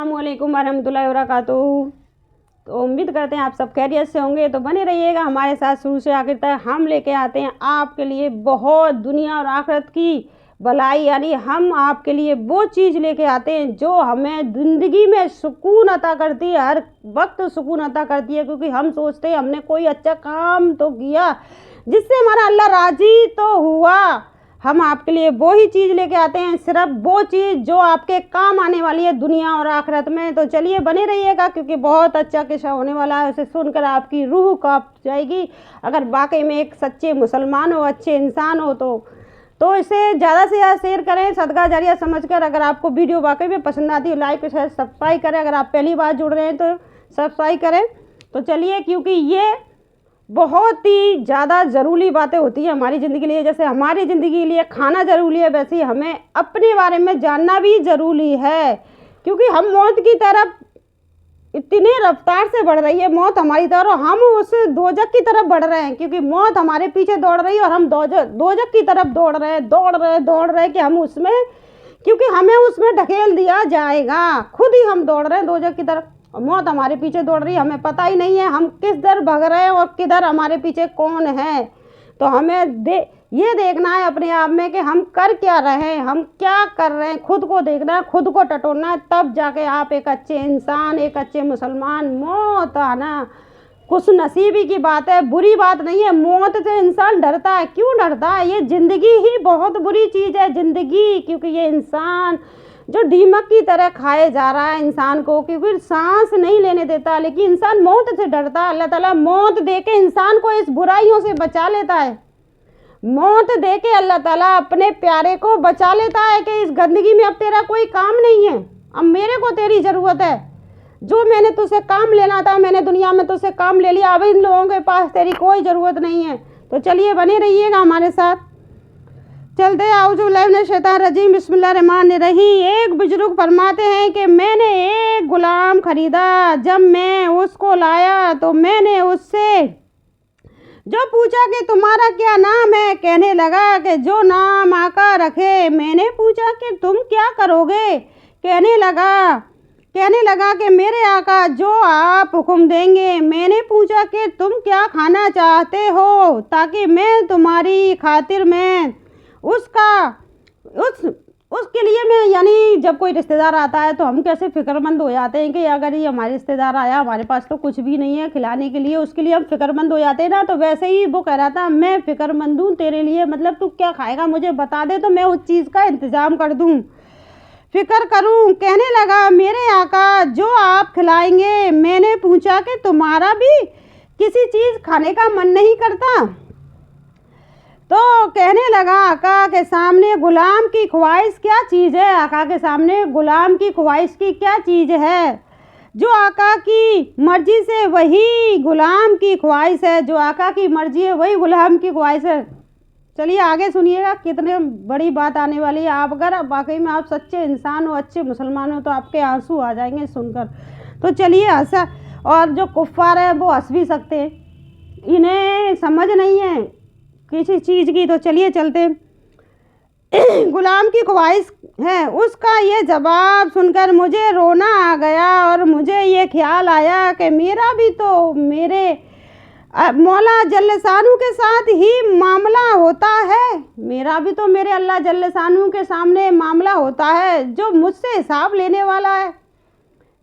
अस्सलामुअलैकुम वरहमतुल्लाहि वबरकातुहू। तो उम्मीद करते हैं आप सब खैरियत से होंगे। तो बने रहिएगा हमारे साथ शुरू से आखिर तक। हम लेके आते हैं आपके लिए बहुत दुनिया और आखिरत की भलाई, यानी हम आपके लिए वो चीज़ लेके आते हैं जो हमें ज़िंदगी में सुकून अता करती है, हर वक्त सुकून अता करती है। क्योंकि हम सोचते हैं हमने कोई अच्छा काम तो किया जिससे हमारा अल्लाह राज़ी तो हुआ। हम आपके लिए वो ही चीज़ लेके आते हैं, सिर्फ वो चीज़ जो आपके काम आने वाली है दुनिया और आखिरत में। तो चलिए बने रहिएगा, क्योंकि बहुत अच्छा किस्सा होने वाला है। उसे सुनकर आपकी रूह कांप जाएगी। अगर वाकई में एक सच्चे मुसलमान हो, अच्छे इंसान हो तो इसे ज़्यादा से ज़्यादा शेयर करें, सदका जारिया समझकर। अगर आपको वीडियो वाकई में पसंद आती है लाइक शेयर सब्सक्राइब करें। अगर आप पहली बार जुड़ रहे हैं तो सब्सक्राइब करें। तो चलिए, क्योंकि ये बहुत ही ज़्यादा ज़रूरी बातें होती हैं हमारी ज़िंदगी के लिए। जैसे हमारी ज़िंदगी के लिए खाना ज़रूरी है, वैसे ही हमें अपने बारे में जानना भी ज़रूरी है। क्योंकि हम मौत की तरफ इतने रफ्तार से बढ़ रही है, मौत हमारी तरफ, हम उस दोजक की तरफ बढ़ रहे हैं। क्योंकि मौत हमारे पीछे दौड़ रही है और हम दोजक की तरफ दौड़ रहे हैं कि हम उसमें, क्योंकि हमें उसमें ढकेल दिया जाएगा। खुद ही हम दौड़ रहे हैं दोजक की तरफ, मौत हमारे पीछे दौड़ रही है। हमें पता ही नहीं है हम किस दर भाग रहे हैं और किधर हमारे पीछे कौन है। तो हमें ये देखना है अपने आप में कि हम कर क्या रहे हैं, हम क्या कर रहे हैं। खुद को देखना है, खुद को टटोलना है, तब जाके आप एक अच्छे इंसान, एक अच्छे मुसलमान। मौत आना खुश नसीबी की बात है, बुरी बात नहीं है। मौत से इंसान डरता है। क्यों डरता है? ये ज़िंदगी ही बहुत बुरी चीज़ है ज़िंदगी। क्योंकि ये इंसान जो दीमक की तरह खाए जा रहा है इंसान को, क्योंकि सांस नहीं लेने देता। लेकिन इंसान मौत से डरता है। अल्लाह ताला मौत दे के इंसान को इस बुराइयों से बचा लेता है। मौत दे के अल्लाह ताला अपने प्यारे को बचा लेता है कि इस गंदगी में अब तेरा कोई काम नहीं है, अब मेरे को तेरी ज़रूरत है। जो मैंने तुझसे काम लेना था, मैंने दुनिया में तुझसे काम ले लिया, अब इन लोगों के पास तेरी कोई ज़रूरत नहीं है। तो चलिए बने रहिएगा हमारे साथ। चलते आउज़ुबिल्लाहिमिनश्शैतानिर्रजीम, बिस्मिल्लाहिर्रहमानिर्रहीम। एक बुजुर्ग फरमाते हैं कि मैंने एक गुलाम ख़रीदा। जब मैं उसको लाया तो मैंने उससे जो पूछा कि तुम्हारा क्या नाम है, कहने लगा कि जो नाम आका रखे। मैंने पूछा कि तुम क्या करोगे, कहने लगा कि मेरे आका जो आप हुक्म देंगे। मैंने पूछा कि तुम क्या खाना चाहते हो, ताकि मैं तुम्हारी खातिर में उसके लिए मैं, यानी जब कोई रिश्तेदार आता है तो हम कैसे फ़िक्रमंद हो जाते हैं कि अगर ये हमारे रिश्तेदार आया, हमारे पास तो कुछ भी नहीं है खिलाने के लिए, उसके लिए हम फ़िक्रमंद हो जाते हैं ना। तो वैसे ही वो कह रहा था मैं फ़िक्रमंद हूँ तेरे लिए, मतलब तू क्या खाएगा मुझे बता दे तो मैं उस चीज़ का इंतज़ाम कर दूँ, फ़िक्र करूँ। कहने लगा मेरे आका जो आप खिलाएंगे। मैंने पूछा कि तुम्हारा भी किसी चीज़ खाने का मन नहीं करता? तो कहने लगा आका के सामने गुलाम की ख्वाहिश क्या चीज़ है। आका के सामने गुलाम की ख्वाहिश की क्या चीज़ है? जो आका की मर्ज़ी से वही गुलाम की ख्वाहिश है, जो आका की मर्ज़ी है वही गुलाम की ख्वाहिश है। चलिए आगे सुनिएगा, कितने बड़ी बात आने वाली है। आप अगर वाकई में आप सच्चे इंसान हो, अच्छे मुसलमान हो, तो आपके आंसू आ जाएंगे सुनकर। तो चलिए हंसा, और जो कुफ्फार है वो हंस भी सकते हैं, इन्हें समझ नहीं है किसी चीज़ की। तो चलिए चलते गुलाम की ख्वाहिश है। उसका ये जवाब सुनकर मुझे रोना आ गया और मुझे ये ख्याल आया कि मेरा भी तो मेरे मौला जल्ल शानू के साथ ही मामला होता है। मेरा भी तो मेरे अल्लाह जल्ल शानू के सामने मामला होता है, जो मुझसे हिसाब लेने वाला है।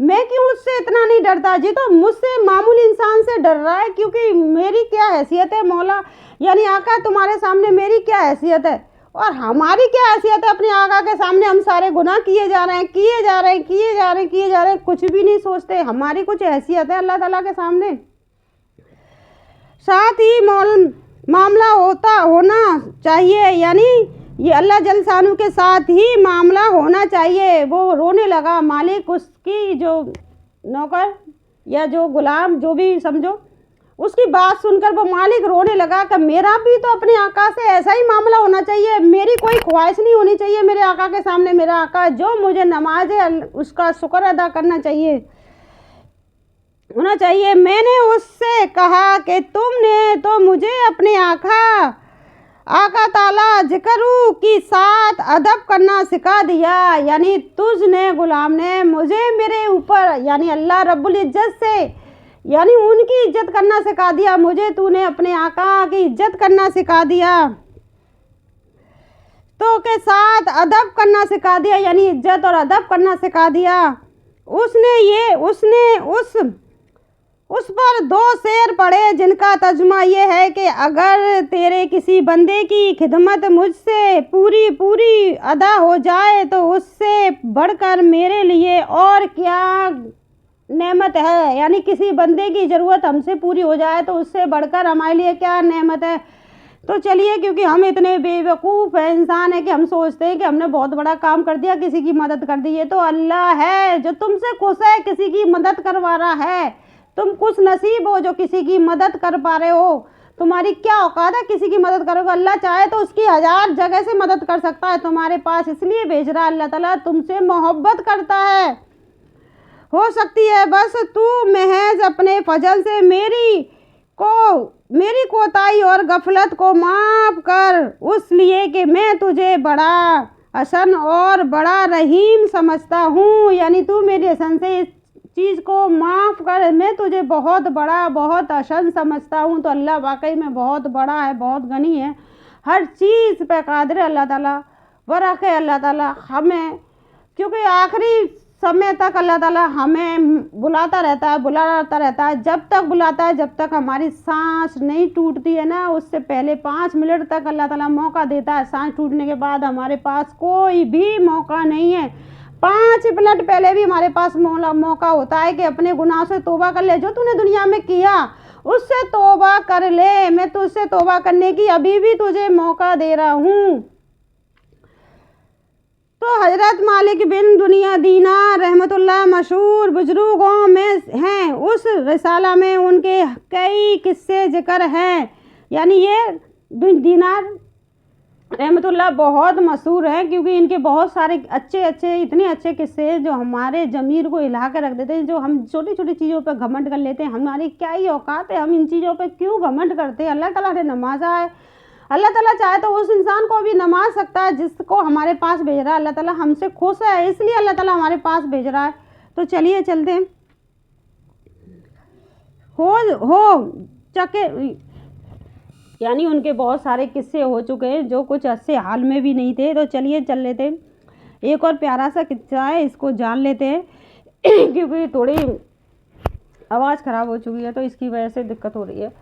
मैं क्यों उससे इतना नहीं डरता? जी तो मुझसे मामूली इंसान से डर रहा है, क्योंकि मेरी क्या हैसियत है मौला, यानी आका तुम्हारे सामने मेरी क्या हैसियत है और हमारी क्या हैसियत है अपने आका के सामने। हम सारे गुनाह किए जा रहे हैं, कुछ भी नहीं सोचते हमारी कुछ हैसियत है अल्लाह ताला के सामने। साथ ही मामला होना चाहिए, यानी ये अल्लाह जल शानू के साथ ही मामला होना चाहिए। वो रोने लगा। मालिक, उसकी जो नौकर या जो गुलाम, जो भी समझो, उसकी बात सुनकर वो मालिक रोने लगा कि मेरा भी तो अपने आका से ऐसा ही मामला होना चाहिए। मेरी कोई ख्वाहिश नहीं होनी चाहिए मेरे आका के सामने। मेरा आका जो मुझे नमाज है उसका शुक्र अदा करना चाहिए, होना चाहिए। मैंने उससे कहा कि तुमने तो मुझे अपने आका आका ताला जिक्रू की साथ अदब करना सिखा दिया, यानी तुझने गुलाम ने मुझे मेरे ऊपर यानी अल्लाह रब्बुल इज्जत से यानी उनकी इज्जत करना सिखा दिया, मुझे तूने अपने आका की इज्जत करना सिखा दिया, तो के साथ अदब करना सिखा दिया, यानी इज्जत और अदब करना सिखा दिया। उसने उस पर 2 शेर पढ़े जिनका तर्जुमा ये है कि अगर तेरे किसी बंदे की खिदमत मुझसे पूरी अदा हो जाए तो उससे बढ़कर मेरे लिए और क्या नेमत है, यानी किसी बंदे की ज़रूरत हमसे पूरी हो जाए तो उससे बढ़कर हमारे लिए क्या नेमत है। तो चलिए, क्योंकि हम इतने बेवकूफ़ हैं, इंसान है कि हम सोचते हैं कि हमने बहुत बड़ा काम कर दिया, किसी की मदद कर दी। ये तो अल्लाह है जो तुमसे खुश है, किसी की मदद करवा रहा है। तुम खुश नसीब हो जो किसी की मदद कर पा रहे हो। तुम्हारी क्या औकात है किसी की मदद करोगे। अल्लाह चाहे तो उसकी 1000 जगह से मदद कर सकता है तुम्हारे पास, इसलिए भेज रहा है। अल्लाह ताला तुमसे मोहब्बत करता है। हो सकती है बस तू महज अपने फजल से मेरी कोताही और गफलत को माफ़ कर, उसलिए कि मैं तुझे बड़ा हसन और बड़ा रहीम समझता हूँ, यानी तू मेरी हसन से इस चीज़ को माफ़ कर, मैं तुझे बहुत बड़ा बहुत हसन समझता हूँ। तो अल्लाह वाकई में बहुत बड़ा है, बहुत गनी है, हर चीज़ पे कादिर है अल्लाह ताला। वरक़ अल्लाह ताला हमें, क्योंकि आखिरी समय तक अल्लाह ताला हमें बुलाता रहता है, जब तक बुलाता है, जब तक हमारी सांस नहीं टूटती है ना, उससे पहले 5 मिनट तक अल्लाह ताला मौका देता है। सांस टूटने के बाद हमारे पास कोई भी मौका नहीं है। 5 मिनट पहले भी हमारे पास मौका होता है कि अपने गुनाह से तौबा कर ले, जो तूने दुनिया में किया उससे तौबा कर ले। मैं तुझसे तौबा करने की अभी भी तुझे मौका दे रहा हूँ। तो हज़रत मालिक बिन दुनिया दीनार रहमतुल्लाह मशहूर बुजुर्गों में हैं। उस रिसाला में उनके कई किस्से जिक्र हैं, यानी ये दीनार रहमतुल्लाह बहुत मशहूर हैं, क्योंकि इनके बहुत सारे अच्छे इतने अच्छे किस्से जो हमारे ज़मीर को हिला कर रख देते हैं। जो हम छोटी छोटी चीज़ों पर घमंड कर लेते हैं, हमारी क्या ही औकात है, हम इन चीज़ों पर क्यों घमंड करते हैं। अल्लाह ताला ने नमाजा है, अल्लाह ताला चाहे तो उस इंसान को भी नमाज सकता है जिसको हमारे पास भेज रहा है। अल्लाह ताला हमसे खुश है, इसलिए अल्लाह ताला हमारे पास भेज रहा है। तो चलिए चलते हैं। हो चके, यानी उनके बहुत सारे किस्से हो चुके हैं जो कुछ अच्छे हाल में भी नहीं थे। तो चलिए चल लेते हैं, एक और प्यारा सा किस्सा है, इसको जान लेते हैं। क्योंकि थोड़ी आवाज़ ख़राब हो चुकी है तो इसकी वजह से दिक्कत हो रही है।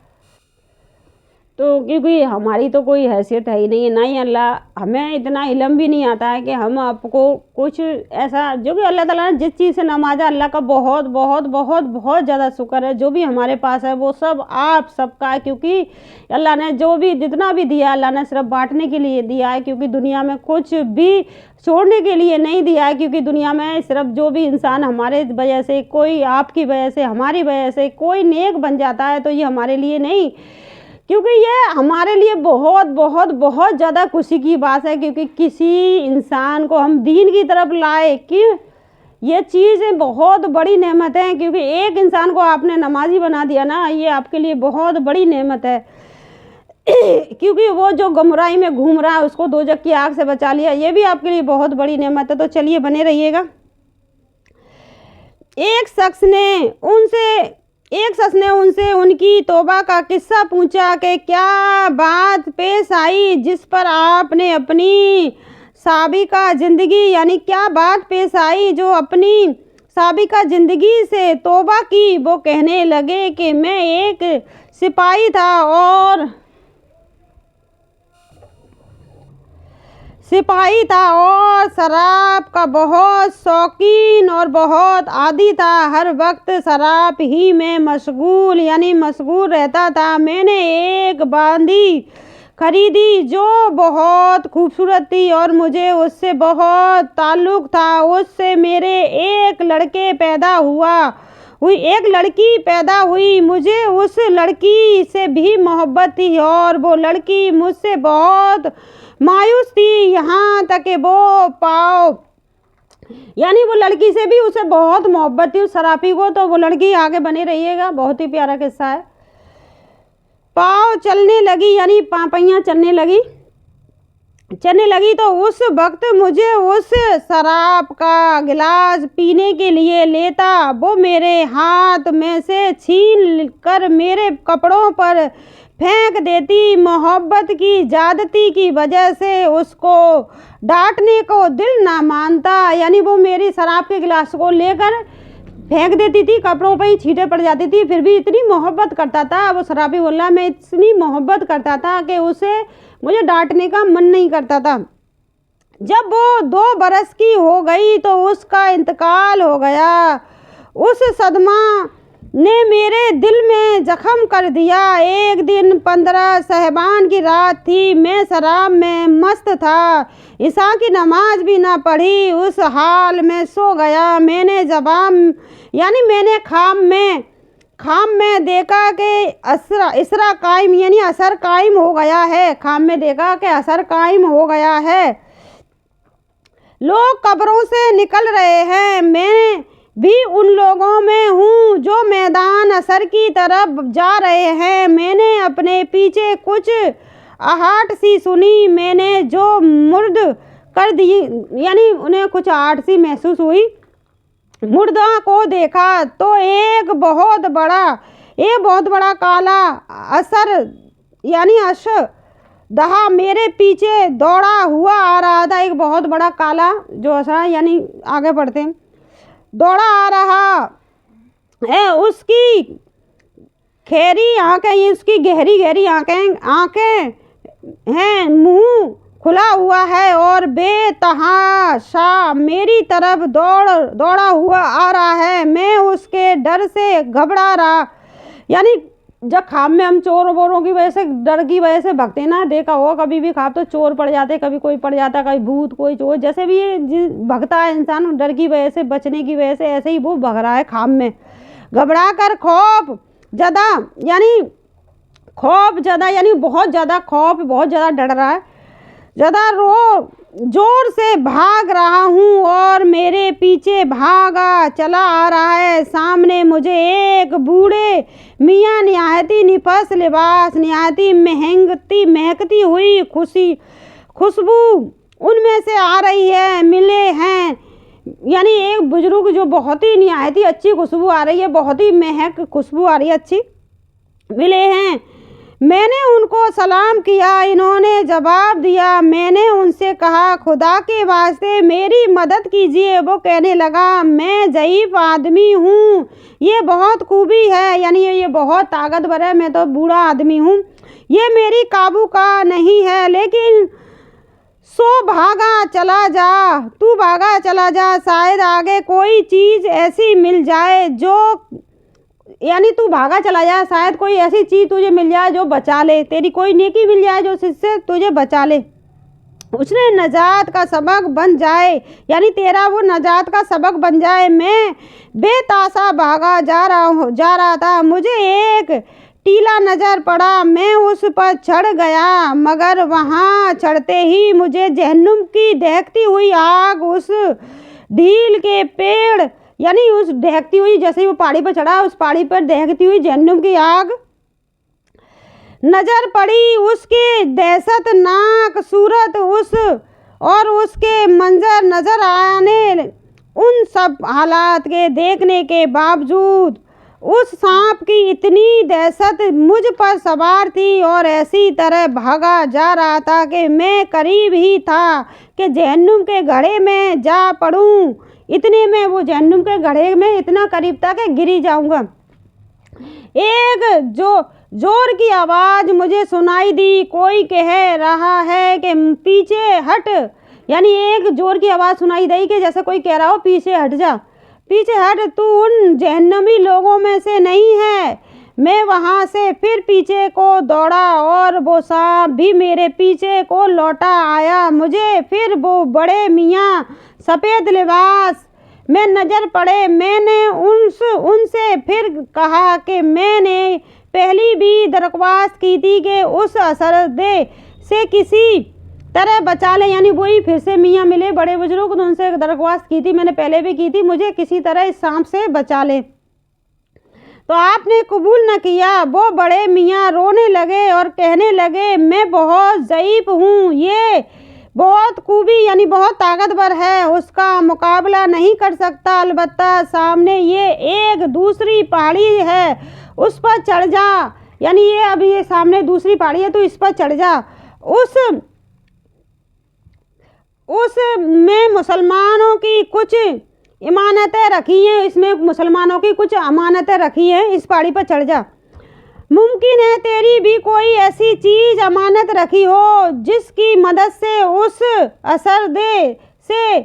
तो क्योंकि हमारी तो कोई हैसियत है ही नहीं है, ना ही अल्लाह हमें इतना इल्म भी नहीं आता है कि हम आपको कुछ ऐसा, जो भी अल्लाह ताला ने जिस चीज़ से नवाजा, अल्लाह का बहुत बहुत बहुत बहुत ज़्यादा शुक्र है। जो भी हमारे पास है वो सब आप सबका है, क्योंकि अल्लाह ने जो भी जितना भी दिया अल्लाह ने सिर्फ बांटने के लिए दिया है, क्योंकि दुनिया में कुछ भी छोड़ने के लिए नहीं दिया है। क्योंकि दुनिया में सिर्फ जो भी इंसान हमारे वजह से, कोई आपकी वजह से, हमारी वजह से कोई नेक बन जाता है तो ये हमारे लिए नहीं, क्योंकि ये हमारे लिए बहुत बहुत बहुत ज़्यादा खुशी की बात है। क्योंकि किसी इंसान को हम दीन की तरफ लाए कि ये चीज़ें बहुत बड़ी नेमत है। क्योंकि एक इंसान को आपने नमाजी बना दिया ना, ये आपके लिए बहुत बड़ी नेमत है। क्योंकि वो जो गुमराही में घूम रहा है उसको दोजख की आग से बचा लिया, ये भी आपके लिए बहुत बड़ी नेमत है। तो चलिए बने रहिएगा। एक शख्स ने उनसे उनकी तौबा का किस्सा पूछा कि क्या बात पेश आई जिस पर आपने अपनी साबिका ज़िंदगी, यानी क्या बात पेश आई जो अपनी साबिका ज़िंदगी से तौबा की। वो कहने लगे कि मैं एक सिपाही था और शराब का बहुत शौकीन और बहुत आदी था। हर वक्त शराब ही में मशगूल रहता था। मैंने एक बांदी खरीदी जो बहुत खूबसूरत थी और मुझे उससे बहुत ताल्लुक़ था। उससे मेरे एक लड़की पैदा हुई। मुझे उस लड़की से भी मोहब्बत थी और वो लड़की मुझसे बहुत मायूस थी, यहाँ तक कि वो लड़की से भी उसे बहुत मोहब्बत थी उस शराबी को। तो वो लड़की, आगे बने रहिएगा, बहुत ही प्यारा किस्सा है। पाँव चलने लगी, यानी पापैयाँ चलने लगी। चलने लगी तो उस वक्त मुझे उस शराब का गिलास पीने के लिए लेता वो मेरे हाथ में से छीन कर मेरे कपड़ों पर फेंक देती। मोहब्बत की ज़्यादती की वजह से उसको डांटने को दिल ना मानता, यानी वो मेरी शराब के गिलास को लेकर फेंक देती थी, कपड़ों पर ही छींटे पड़ जाती थी, फिर भी इतनी मोहब्बत करता था वो शराबी बोला, मैं इतनी मोहब्बत करता था कि उसे मुझे डांटने का मन नहीं करता था। जब वो 2 बरस की हो गई तो उसका इंतकाल हो गया। उस सदमा ने मेरे दिल में जख्म कर दिया। एक दिन 15 शहबान की रात थी, मैं शराब में मस्त था, ईशा की नमाज भी ना पढ़ी, उस हाल में सो गया। मैंने खाम में देखा कि इसरा कायम यानी असर कायम हो गया है। खाम में देखा कि असर कायम हो गया है, लोग कब्रों से निकल रहे हैं, मैं भी उन लोगों में हूँ जो मैदान असर की तरफ जा रहे हैं। मैंने अपने पीछे कुछ आहट सी सुनी, मैंने जो मुर्द कर दी, यानी उन्हें कुछ आहट सी महसूस हुई। मुर्दा को देखा तो एक बहुत बड़ा काला असर यानी अशदहा मेरे पीछे दौड़ा हुआ आ रहा था। एक बहुत बड़ा काला जो असर यानी आगे बढ़ते हैं दौड़ा आ रहा है, उसकी खेरी आंखें, उसकी गहरी गहरी आंखें हैं, मुंह खुला हुआ है और बेतहाशा मेरी तरफ दौड़ा हुआ आ रहा है। मैं उसके डर से घबरा रहा, यानी जब खाम में हम चोर वोरों की वजह से डर की वजह से भगते ना, देखा हो कभी भी खाब तो चोर पड़ जाते, कभी कोई पड़ जाता, कभी भूत कोई चोर, जैसे भी ये भगता है इंसान डर की वजह से बचने की वजह से, ऐसे ही वो भग रहा है खाम में घबरा कर। खौफ ज़्यादा यानी बहुत ज़्यादा डर रहा है, ज़्यादा जोर से भाग रहा हूँ और मेरे पीछे भागा चला आ रहा है। सामने मुझे एक बूढ़े मियाँ निहायती निफस लिबास, निहायती महकती हुई खुशबू उनमें से आ रही है मिले हैं, यानी एक बुजुर्ग जो बहुत ही निहायती अच्छी खुशबू आ रही है, बहुत ही महक खुशबू आ रही है अच्छी, मिले हैं। मैंने उनको सलाम किया, इन्होंने जवाब दिया। मैंने उनसे कहा खुदा के वास्ते मेरी मदद कीजिए। वो कहने लगा मैं ज़ईफ़ आदमी हूँ, ये बहुत खूबी है, यानी ये बहुत ताकतवर है, मैं तो बूढ़ा आदमी हूँ, ये मेरी काबू का नहीं है, लेकिन तू भागा चला जा, शायद आगे कोई चीज़ ऐसी मिल जाए यानी तू भागा चला जा, शायद कोई ऐसी चीज़ तुझे मिल जाए जो बचा ले, तेरी कोई नेकी मिल जाए जो इससे तुझे बचा ले, उसने नजात का सबक बन जाए, यानी तेरा वो नजात का सबक बन जाए। मैं बेतासा भागा जा रहा था, मुझे एक टीला नज़र पड़ा, मैं उस पर चढ़ गया, मगर वहाँ चढ़ते ही मुझे जहन्नुम की दहकती हुई आग, उस ढील के पेड़ यानी उस दहकती हुई, जैसे वो पहाड़ी पर चढ़ा उस पहाड़ी पर दहकती हुई जहन्नुम की आग नजर पड़ी। उसकी दहशतनाक सूरत और उसके मंजर नजर आने, उन सब हालात के देखने के बावजूद उस सांप की इतनी दहशत मुझ पर सवार थी और ऐसी तरह भागा जा रहा था कि मैं करीब ही था कि जहन्नुम के घड़े में जा पड़ूं। इतने में वो जहन्नुम के घड़े में इतना करीब था कि गिर ही जाऊंगा। एक जोर की आवाज़ मुझे सुनाई दी, कोई कह रहा है कि पीछे हट, यानी एक जोर की आवाज़ सुनाई दी कि जैसे कोई कह रहा हो पीछे हट जा, पीछे हट, तू उन जहन्नमी लोगों में से नहीं है। मैं वहाँ से फिर पीछे को दौड़ा और वो सांप भी मेरे पीछे को लौटा आया। मुझे फिर वो बड़े मियाँ सफ़ेद लिबास में नज़र पड़े। मैंने उनसे फिर कहा कि मैंने पहली भी दरख्वास्त की थी कि उस असरदे से किसी तरह बचा ले, यानी वही फिर से मियाँ मिले बड़े बुजुर्ग, तो उनसे दरख्वास्त की थी, मैंने पहले भी की थी, मुझे किसी तरह इस सांप से बचा ले, तो आपने कबूल न किया। वो बड़े मियाँ रोने लगे और कहने लगे मैं बहुत ज़ईफ़ हूँ, ये बहुत खूबी यानी बहुत ताकतवर है, उसका मुकाबला नहीं कर सकता। अलबत्ता सामने ये एक दूसरी पहाड़ी है, उस पर चढ़ जा। यानी ये अभी ये सामने दूसरी पहाड़ी है तो इस पर चढ़ जा। उस में मुसलमानों की कुछ इमानतें रखी हैं, इसमें मुसलमानों की कुछ अमानतें रखी हैं, इस पहाड़ी पर चढ़ जा। मुमकिन है तेरी भी कोई ऐसी चीज़ अमानत रखी हो जिसकी मदद से उस असर दे से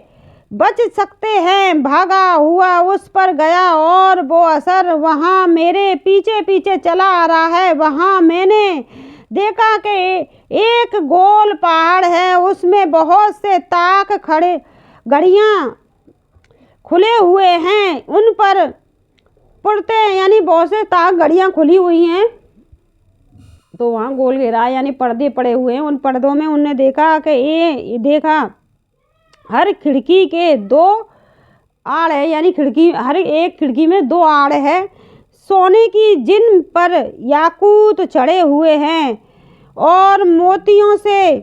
बच सकते हैं। भागा हुआ उस पर गया और वो असर वहाँ मेरे पीछे पीछे चला आ रहा है। वहाँ मैंने देखा कि एक गोल पहाड़ है, उसमें बहुत से ताक खड़े घड़ियाँ खुले हुए हैं, उन पर पुरते यानी बहुत से ताक घड़ियाँ खुली हुई हैं। तो वहाँ गोल घेरा यानी पर्दे पड़े हुए हैं, उन पर्दों में उनने देखा कि ये देखा हर खिड़की के 2 आड़ है, यानी खिड़की हर एक खिड़की में 2 आड़ है सोने की, जिन पर याकूत चढ़े हुए हैं और मोतियों से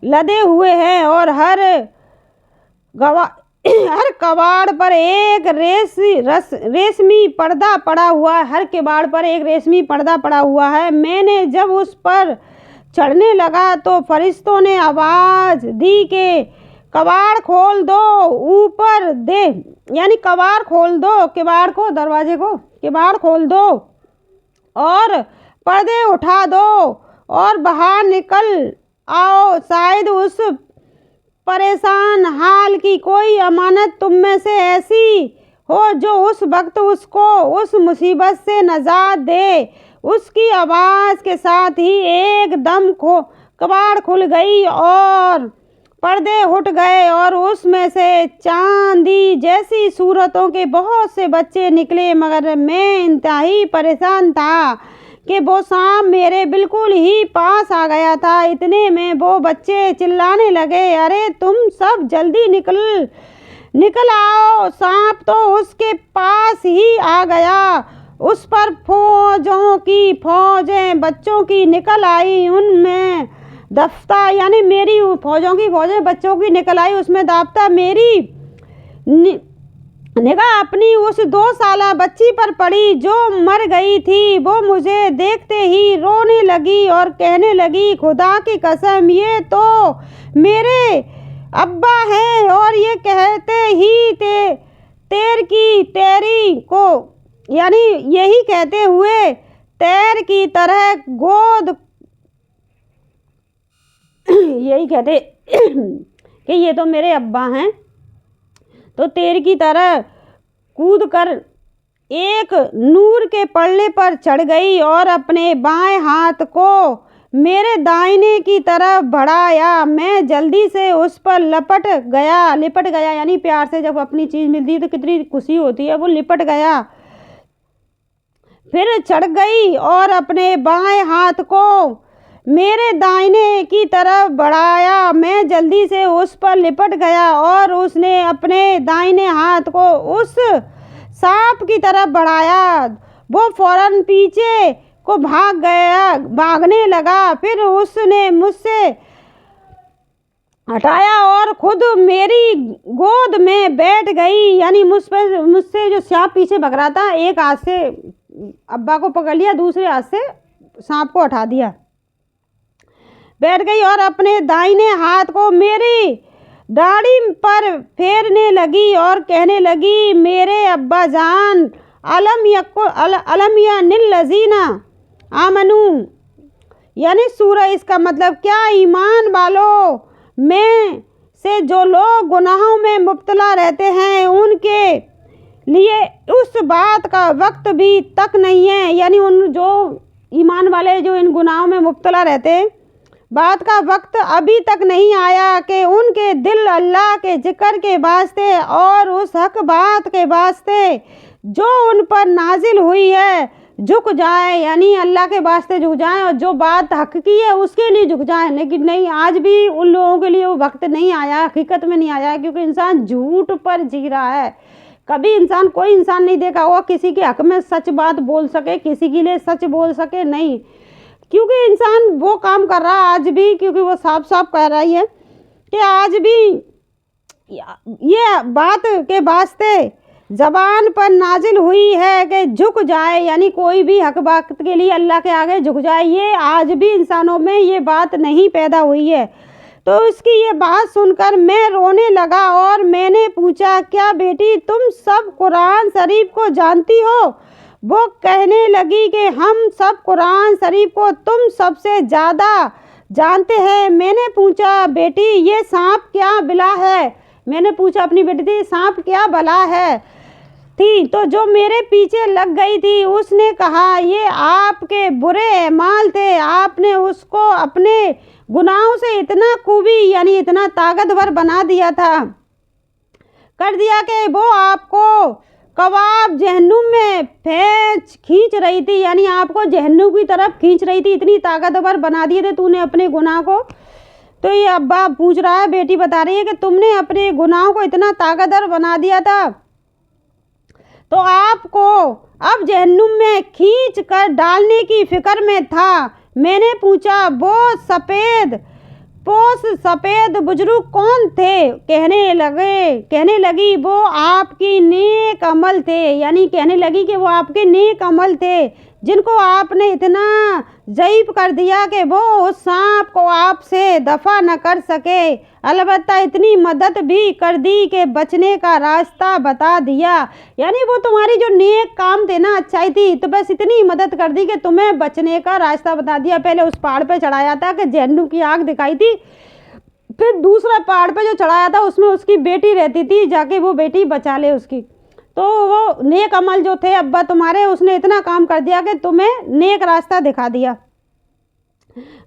लदे हुए हैं, और हर कबाड़ पर एक रेशमी पर्दा पड़ा हुआ है। हर कबाड़ पर एक रेशमी पर्दा पड़ा हुआ है। मैंने जब उस पर चढ़ने लगा तो फरिश्तों ने आवाज़ दी कि कबाड़ खोल दो, ऊपर दे, यानी कबाड़ खोल दो, कबाड़ को, दरवाजे को कबाड़ खोल दो और पर्दे उठा दो और बाहर निकल आओ। शायद उस परेशान हाल की कोई अमानत तुम में से ऐसी हो जो उस वक्त उसको उस मुसीबत से नजात दे। उसकी आवाज़ के साथ ही एकदम कबाड़ खुल गई और पर्दे उठ गए और उसमें से चांदी जैसी सूरतों के बहुत से बच्चे निकले। मगर मैं इंतहाई परेशान था कि वो सांप मेरे बिल्कुल ही पास आ गया था। इतने में वो बच्चे चिल्लाने लगे, अरे तुम सब जल्दी निकल आओ, सांप तो उसके पास ही आ गया। उस पर फौजों की फौजें बच्चों की निकल आई, उनमें दफ्ता यानी मेरी फौजों की फौजें बच्चों की निकल आई, उसमें दाफ्ता मेरी निगाह अपनी उस 2 साला बच्ची पर पड़ी जो मर गई थी। वो मुझे देखते ही रोने लगी और कहने लगी, खुदा की कसम ये तो मेरे अब्बा हैं, और ये कहते ही तेरी को यानी यही कहते हुए तैर की तरह गोद यही कहते कि ये तो मेरे अब्बा हैं, तो तेर की तरह कूद कर एक नूर के पल्ले पर चढ़ गई और अपने बाएं हाथ को मेरे दाहिने की तरफ बढ़ाया। मैं जल्दी से उस पर लिपट गया यानी प्यार से जब अपनी चीज़ मिलती है तो कितनी खुशी होती है, वो लिपट गया। फिर चढ़ गई और अपने बाएं हाथ को मेरे दाहिने की तरफ बढ़ाया। मैं जल्दी से उस पर लिपट गया और उसने अपने दाहिने हाथ को उस सांप की तरफ बढ़ाया। वो फौरन पीछे को भागने लगा। फिर उसने मुझसे हटाया और खुद मेरी गोद में बैठ गई, यानी मुझसे जो सांप पीछे भाग रहा था, एक हाथ से अब्बा को पकड़ लिया, दूसरे हाथ से सांप को हटा दिया, बैठ गई और अपने दाहिने हाथ को मेरी दाढ़ी पर फेरने लगी और कहने लगी, मेरे अब्बा जान, अलम या निल्लज़ीना आमनू, यानी सूरह, इसका मतलब क्या, ईमान वालों में से जो लोग गुनाहों में मुब्तला रहते हैं उनके लिए उस बात का वक्त भी तक नहीं है, यानी उन जो ईमान वाले जो इन गुनाहों में मुब्तला रहते हैं, बात का वक्त अभी तक नहीं आया कि उनके दिल अल्लाह के जिक्र के वास्ते और उस हक बात के वास्ते जो उन पर नाजिल हुई है झुक जाए, यानी अल्लाह के वास्ते झुक जाए और जो बात हक की है उसके लिए झुक जाए। लेकिन नहीं, आज भी उन लोगों के लिए वो वक्त नहीं आया, हकीकत में नहीं आया, क्योंकि इंसान झूठ पर जी रहा है। कभी कोई इंसान नहीं देखा होगा किसी के हक में सच बात बोल सके, किसी के लिए सच बोल सके, नहीं, क्योंकि इंसान वो काम कर रहा है आज भी, क्योंकि वो साफ साफ कह रही है कि आज भी ये बात के वास्ते ज़बान पर नाजिल हुई है कि झुक जाए, यानी कोई भी हक बात के लिए अल्लाह के आगे झुक जाए। ये आज भी इंसानों में ये बात नहीं पैदा हुई है। तो उसकी ये बात सुनकर मैं रोने लगा और मैंने पूछा, क्या बेटी तुम सब कुरान शरीफ को जानती हो? वो कहने लगी कि हम सब कुरान शरीफ को तुम सबसे ज़्यादा जानते हैं। मैंने पूछा, बेटी ये सांप क्या बिला है? मैंने पूछा अपनी बेटी से, सांप क्या बला है थी? तो जो मेरे पीछे लग गई थी उसने कहा, ये आपके बुरे अमाल थे। आपने उसको अपने गुनाहों से इतना खूबी यानी इतना ताकतवर बना दिया था, कर दिया कि वो आपको कबाब जहन्नुम में खींच रही थी, यानी आपको जहन्नुम की तरफ खींच रही थी। इतनी ताकतवर बना दिए थे तूने अपने गुनाह को। तो ये अब्बा पूछ रहा है, बेटी बता रही है कि तुमने अपने गुनाहों को इतना ताकतवर बना दिया था तो आपको अब जहन्नुम में खींच कर डालने की फिक्र में था। मैंने पूछा, वो सफ़ेद बुजुर्ग कौन थे? कहने लगी वो आपकी नेक अमल थे, यानी कहने लगी कि वो आपके नेक अमल थे जिनको आपने इतना ज़ईफ़ कर दिया कि वो उस सांप को आपसे दफ़ा न कर सके। अलबत्ता इतनी मदद भी कर दी कि बचने का रास्ता बता दिया, यानी वो तुम्हारी जो नेक काम थे ना, अच्छाई थी, तो बस इतनी मदद कर दी कि तुम्हें बचने का रास्ता बता दिया। पहले उस पहाड़ पे चढ़ाया था कि जहन्नुम की आग दिखाई थी, फिर दूसरा पहाड़ पे जो चढ़ाया था उसमें उसकी बेटी रहती थी, जाके वो बेटी बचा ले उसकी। तो वो नेक अमल जो थे अब्बा तुम्हारे, उसने इतना काम कर दिया कि तुम्हें नेक रास्ता दिखा दिया,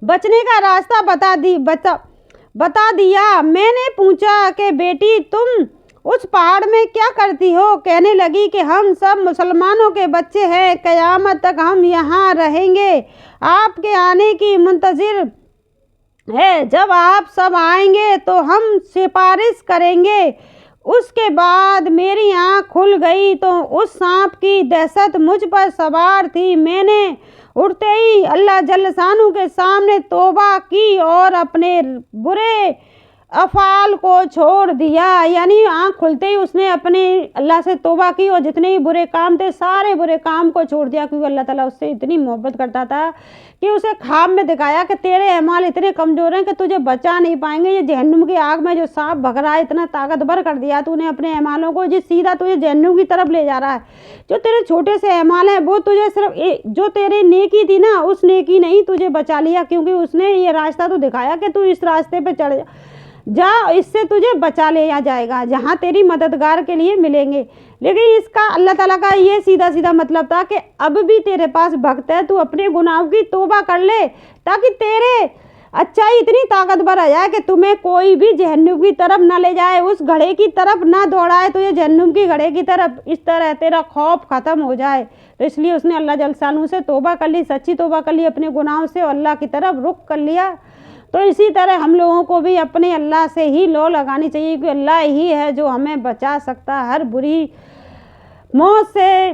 बचने का रास्ता बता दिया। मैंने पूछा कि बेटी तुम उस पहाड़ में क्या करती हो? कहने लगी कि हम सब मुसलमानों के बच्चे हैं, क़यामत तक हम यहाँ रहेंगे, आपके आने की मुंतज़िर है। जब आप सब आएंगे तो हम सिफारिश करेंगे। उसके बाद मेरी आँख खुल गई तो उस सांप की दहशत मुझ पर सवार थी। मैंने उठते ही अल्लाह जल्ल शानू के सामने तौबा की और अपने बुरे अफ़ाल को छोड़ दिया, यानी आँख खुलते ही उसने अपने अल्लाह से तौबा की और जितने भी बुरे काम थे सारे बुरे काम को छोड़ दिया, क्योंकि अल्लाह ताला उससे इतनी मोहब्बत करता था कि उसे ख्वाब में दिखाया कि तेरे अमाल इतने कमज़ोर हैं कि तुझे बचा नहीं पाएंगे। ये जहन्नुम की आग में जो सांप भग रहा है, इतना ताकतवर कर दिया तूने अपने अमालों को, जिस सीधा तुझे जहन्नुम की तरफ ले जा रहा है। जो तेरे छोटे से अमाल हैं वो तुझे सिर्फ जो तेरे नेकी थी ना, उस नेकी ने ही तुझे बचा लिया, क्योंकि उसने ये रास्ता तो दिखाया कि तू इस रास्ते पर चढ़ जा, इससे तुझे बचा लिया जाएगा, जहाँ तेरी मददगार के लिए मिलेंगे। लेकिन इसका अल्लाह ताला का ये सीधा सीधा मतलब था कि अब भी तेरे पास वक्त है, तू अपने गुनाहों की तौबा कर ले, ताकि तेरे अच्छाई इतनी ताकतवर आ जाए कि तुम्हें कोई भी जहन्नुम की तरफ ना ले जाए, उस घड़े की तरफ ना दौड़ाए तुझे जहन्नुम की घड़े की तरफ, इस तरह तेरा खौफ ख़त्म हो जाए। तो इसलिए उसने अल्लाह जल्ल शानू से तौबा कर ली, सच्ची तौबा कर ली अपने गुनाहों से, और अल्लाह की तरफ रुख कर लिया। तो इसी तरह हम लोगों को भी अपने अल्लाह से ही लो लगानी चाहिए, कि अल्लाह ही है जो हमें बचा सकता है हर बुरी मौत से,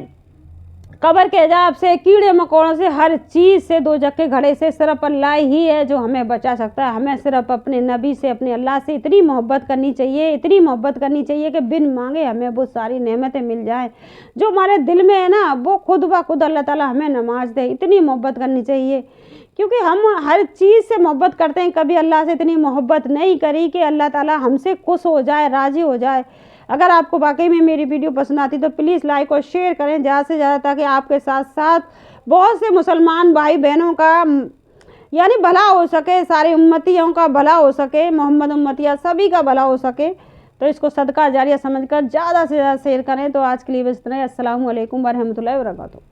कब्र के अज़ाब से, कीड़े मकोड़ों से, हर चीज़ से, दोज़ख के घड़े से। सिर्फ अल्लाह ही है जो हमें बचा सकता है। हमें सिर्फ अपने नबी से, अपने अल्लाह से इतनी मोहब्बत करनी चाहिए, इतनी मोहब्बत करनी चाहिए कि बिन मांगे हमें वो सारी नेमतें मिल जाएं जो हमारे दिल में है ना, वो खुद ब खुद अल्लाह ताला हमें नमाज दे। इतनी मोहब्बत करनी चाहिए, क्योंकि हम हर चीज़ से मोहब्बत करते हैं, कभी अल्लाह से इतनी मोहब्बत नहीं करी कि अल्लाह ताला हमसे खुश हो जाए, राज़ी हो जाए। अगर आपको वाकई में मेरी वीडियो पसंद आती तो प्लीज़ लाइक और शेयर करें ज़्यादा से ज़्यादा, ताकि आपके साथ साथ बहुत से मुसलमान भाई बहनों का यानी भला हो सके, सारे उम्मतियों का भला हो सके, मोहम्मद उम्मतिया सभी का भला हो सके। तो इसको सदका जारिया समझकर ज़्यादा से ज़्यादा शेयर करें। तो आज के लिए बस इतना ही। अस्सलामु अलैकुम वरहमतुल्लाहि वबरकातुहू।